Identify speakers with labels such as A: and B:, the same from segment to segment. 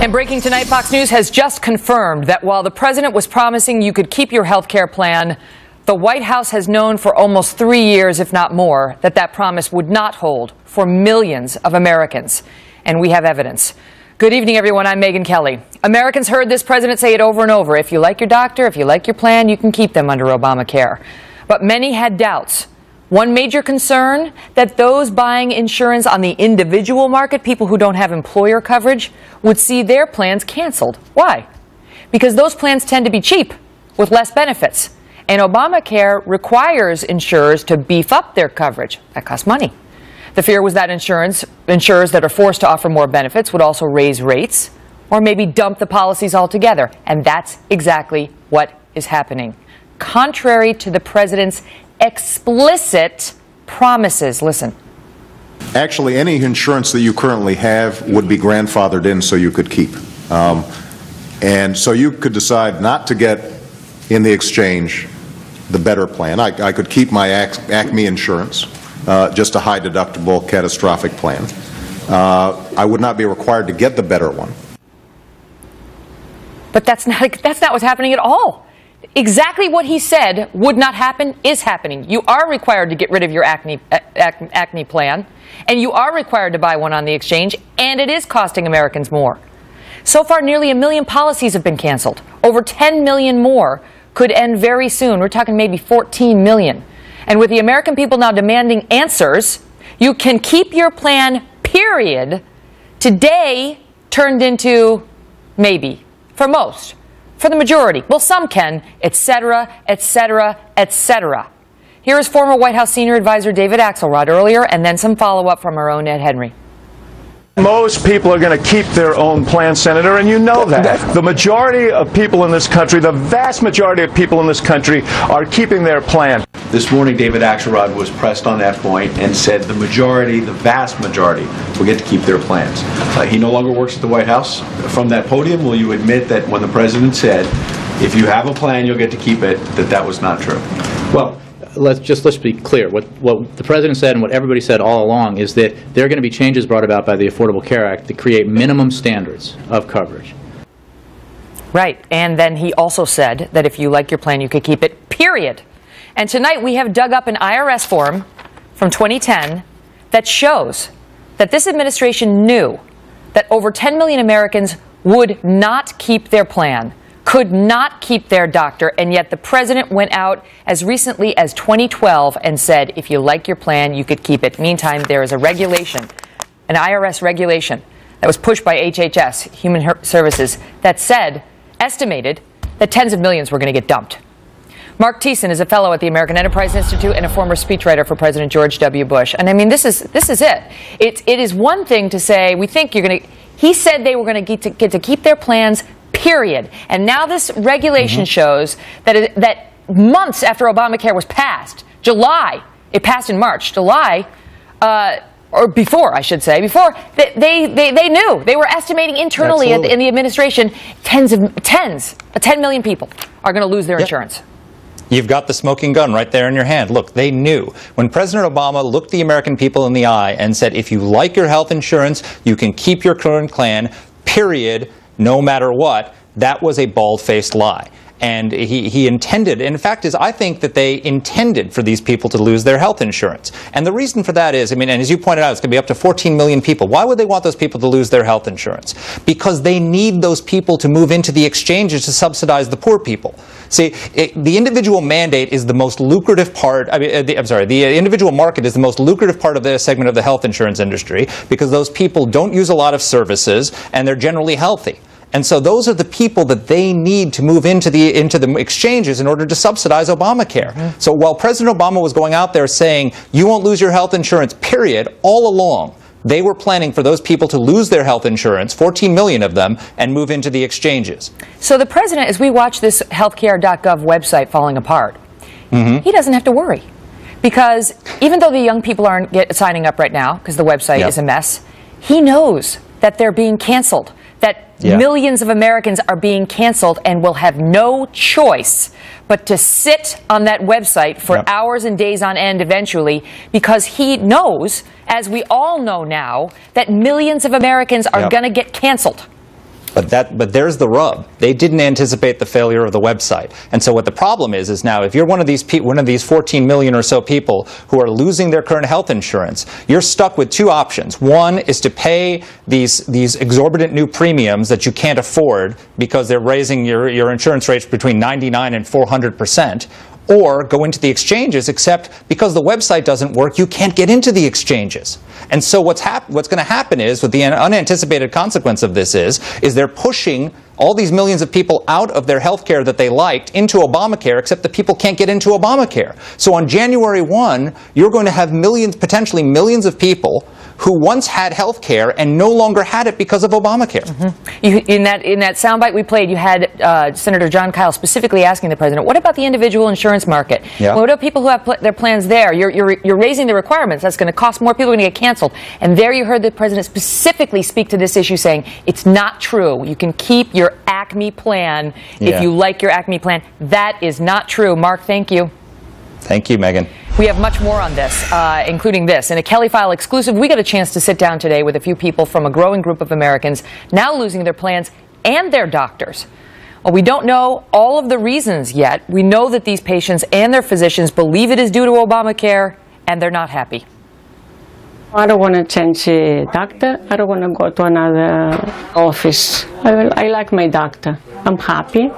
A: And breaking tonight, Fox News has just confirmed that while the president was promising you could keep your health care plan, the White House has known for almost 3 years, if not more, that that promise would not hold for millions of Americans. And we have evidence. Good evening, everyone. I'm Megyn Kelly. Americans heard this president say it over and over. If you like your doctor, if you like your plan, you can keep them under Obamacare. But many had doubts. One major concern, that those buying insurance on the individual market, people who don't have employer coverage, would see their plans canceled. Why? Because those plans tend to be cheap with less benefits. And Obamacare requires insurers to beef up their coverage. That costs money. The fear was that insurers that are forced to offer more benefits would also raise rates or maybe dump the policies altogether. And that's exactly what is happening. Contrary to the president's explicit promises. Listen.
B: Actually, any insurance that you currently have would be grandfathered in so you could keep. And so you could decide not to get in the exchange the better plan. I could keep my Acme insurance, just a high deductible catastrophic plan. I would not be required to get the better one. But that's not what's happening at all. Exactly what he said would not happen is happening. You are required to get rid of your Acme plan, and you are required to buy one on the exchange, and it is costing Americans more. So far, nearly 1 million policies have been canceled. Over 10 million more could end very soon. We're talking maybe 14 million. And with the American people now demanding answers, you can keep your plan, period, today turned into maybe, for most. For the majority. Well, some can, etc., etc., etc. Here is former White House senior advisor David Axelrod earlier, and then some follow-up from our own Ed Henry.
C: Most people are going to keep their own plan, Senator, and you know that. The majority of people in this country, the vast majority of people in this country, are keeping their plan.
D: This morning, David Axelrod was pressed on that point and said the majority, the vast majority, will get to keep their plans. He no longer works at the White House. From that podium, will you admit that when the president said, if you have a plan, you'll get to keep it, that was not true?
E: Well, let's be clear. What the president said and what everybody said all along is that there are going to be changes brought about by the Affordable Care Act to create minimum standards of coverage.
A: Right. And then he also said that if you like your plan, you could keep it, period. And tonight we have dug up an IRS form from 2010 that shows that this administration knew that over 10 million Americans would not keep their plan, could not keep their doctor, and yet the president went out as recently as 2012 and said, if you like your plan, you could keep it. Meantime, there is a regulation, an IRS regulation that was pushed by HHS, Human Services, that estimated that tens of millions were going to get dumped. Mark Tease is a fellow at the American Enterprise Institute and a former speechwriter for President George W. Bush. And I mean, this is it. It is one thing to say, we think you're going to, he said they were going to get to keep their plans, period. And now this regulation shows that months after Obamacare was passed, July, it passed in March, July, or before, I should say, before, they knew. They were estimating internally in the administration 10 million people are going to lose their insurance.
F: You've got the smoking gun right there in your hand. Look, they knew. When President Obama looked the American people in the eye and said, if you like your health insurance, you can keep your current plan, period, no matter what, that was a bald-faced lie. And he intended, and in fact, I think that they intended for these people to lose their health insurance. And the reason for that is, I mean, and as you pointed out, it's going to be up to 14 million people. Why would they want those people to lose their health insurance? Because they need those people to move into the exchanges to subsidize the poor people. See, the individual mandate is the most lucrative part, the individual market is the most lucrative part of the segment of the health insurance industry because those people don't use a lot of services and they're generally healthy. And so those are the people that they need to move into the exchanges in order to subsidize Obamacare. So while President Obama was going out there saying, you won't lose your health insurance, period, all along, they were planning for those people to lose their health insurance, 14 million of them, and move into the exchanges.
A: So the president, as we watch this healthcare.gov website falling apart, he doesn't have to worry. Because even though the young people aren't signing up right now, because the website is a mess, he knows that they're being canceled. That millions of Americans are being canceled and will have no choice but to sit on that website for hours and days on end eventually, because he knows, as we all know now, that millions of Americans are going to get canceled.
F: But there's the rub. They didn't anticipate the failure of the website. And so what the problem is now if you're one of these 14 million or so people who are losing their current health insurance, you're stuck with two options. One is to pay these exorbitant new premiums that you can't afford because they're raising your insurance rates between 99 and 400%. Or go into the exchanges, except because the website doesn't work, you can't get into the exchanges. And so what's going to happen is, what the unanticipated consequence of this is they're pushing all these millions of people out of their health care that they liked into Obamacare, except the people can't get into Obamacare. So on January 1, you're going to have potentially millions of people who once had health care and no longer had it because of Obamacare.
A: In that soundbite we played, you had Senator John Kyle specifically asking the president, what about the individual insurance market?
F: Yeah.
A: What about people who have their plans there? You're raising the requirements. That's going to cost more. People are going to get canceled. And there you heard the president specifically speak to this issue, saying it's not true. You can keep your Acme plan if you like your Acme plan. That is not true. Mark, thank you.
F: Thank you, Megyn.
A: We have much more on this, including this. In a Kelly File exclusive, we got a chance to sit down today with a few people from a growing group of Americans now losing their plans and their doctors. Well, we don't know all of the reasons yet. We know that these patients and their physicians believe it is due to Obamacare, and they're not happy.
G: I don't want to change a doctor. I don't want to go to another office. I like my doctor. I'm happy.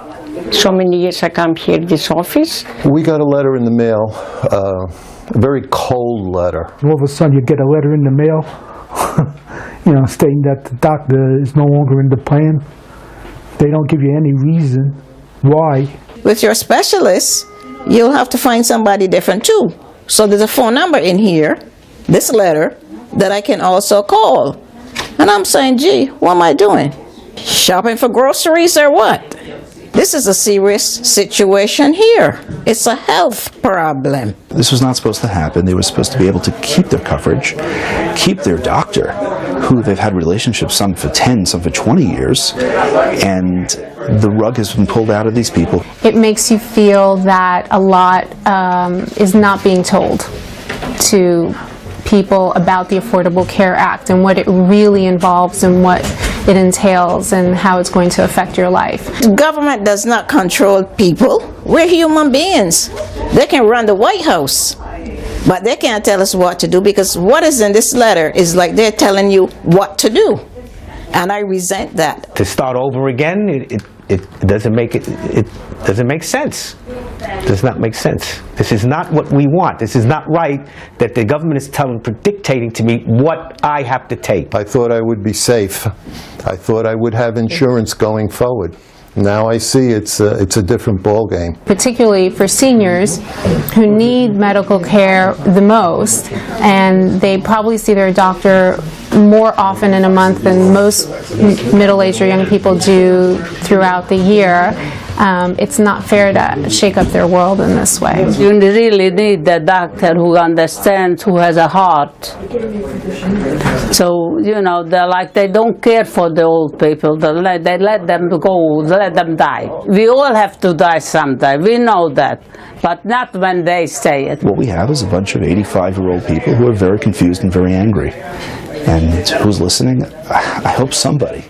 G: So many years I come here to this office.
H: We got a letter in the mail, a very cold letter.
I: All of a sudden you get a letter in the mail, stating that the doctor is no longer in the plan. They don't give you any reason why.
J: With your specialist, you'll have to find somebody different too. So there's a phone number in here, this letter, that I can also call. And I'm saying, gee, what am I doing? Shopping for groceries or what? This is a serious situation here. It's a health problem.
K: This was not supposed to happen. They were supposed to be able to keep their coverage, keep their doctor, who they've had relationships, some for 10, some for 20 years, and the rug has been pulled out of these people.
L: It makes you feel that a lot is not being told to people about the Affordable Care Act and what it really involves and what it entails and how it's going to affect your life.
J: Government does not control people. We're human beings. They can run the White House, but they can't tell us what to do, because what is in this letter is like they're telling you what to do. And I resent that.
M: To start over again, it doesn't make it doesn't make sense. It does not make sense. This is not what we want. This is not right that the government is dictating to me what I have to take.
H: I thought I would be safe. I thought I would have insurance going forward. Now I see it's a different ballgame.
L: Particularly for seniors who need medical care the most, and they probably see their doctor more often in a month than most middle-aged or young people do throughout the year. It's not fair to shake up their world in this way.
N: You really need a doctor who understands, who has a heart. So, they don't care for the old people. They let them go, let them die. We all have to die someday. We know that. But not when they say it.
K: What we have is a bunch of 85-year-old people who are very confused and very angry. And who's listening? I hope somebody